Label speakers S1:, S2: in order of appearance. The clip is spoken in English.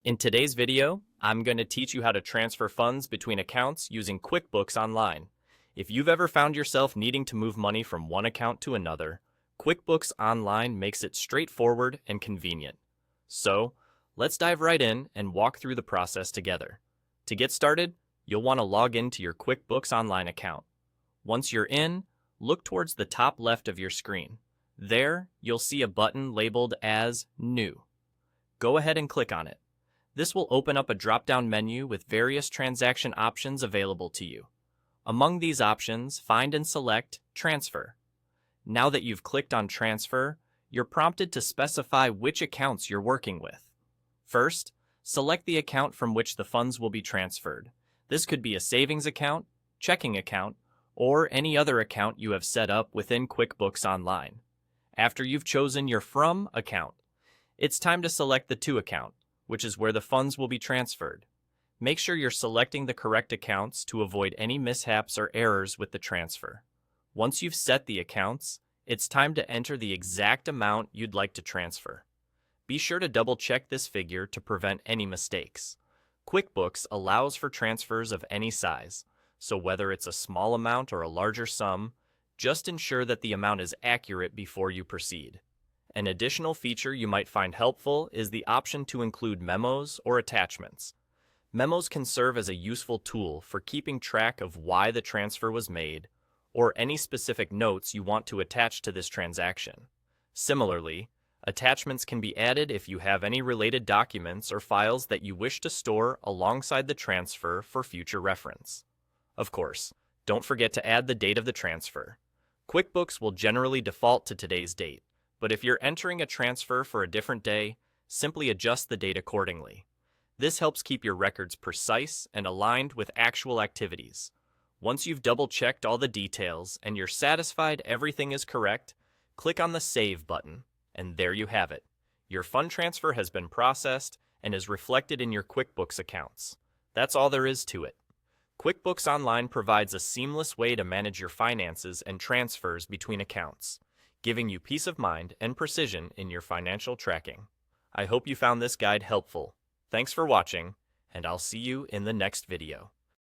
S1: In today's video, I'm going to teach you how to transfer funds between accounts using QuickBooks Online. If you've ever found yourself needing to move money from one account to another, QuickBooks Online makes it straightforward and convenient. So, let's dive right in and walk through the process together. To get started, you'll want to log into your QuickBooks Online account. Once you're in, look towards the top left of your screen. There, you'll see a button labeled as New. Go ahead and click on it. This will open up a drop-down menu with various transaction options available to you. Among these options, find and select Transfer. Now that you've clicked on Transfer, you're prompted to specify which accounts you're working with. First, select the account from which the funds will be transferred. This could be a savings account, checking account, or any other account you have set up within QuickBooks Online. After you've chosen your From account, it's time to select the To account, which is where the funds will be transferred. Make sure you're selecting the correct accounts to avoid any mishaps or errors with the transfer. Once you've set the accounts, it's time to enter the exact amount you'd like to transfer. Be sure to double-check this figure to prevent any mistakes. QuickBooks allows for transfers of any size, so whether it's a small amount or a larger sum, just ensure that the amount is accurate before you proceed. An additional feature you might find helpful is the option to include memos or attachments. Memos can serve as a useful tool for keeping track of why the transfer was made or any specific notes you want to attach to this transaction. Similarly, attachments can be added if you have any related documents or files that you wish to store alongside the transfer for future reference. Of course, don't forget to add the date of the transfer. QuickBooks will generally default to today's date, but if you're entering a transfer for a different day, simply adjust the date accordingly. This helps keep your records precise and aligned with actual activities. Once you've double-checked all the details and you're satisfied everything is correct, click on the Save button, and there you have it. Your fund transfer has been processed and is reflected in your QuickBooks accounts. That's all there is to it. QuickBooks Online provides a seamless way to manage your finances and transfers between accounts, giving you peace of mind and precision in your financial tracking. I hope you found this guide helpful. Thanks for watching, and I'll see you in the next video.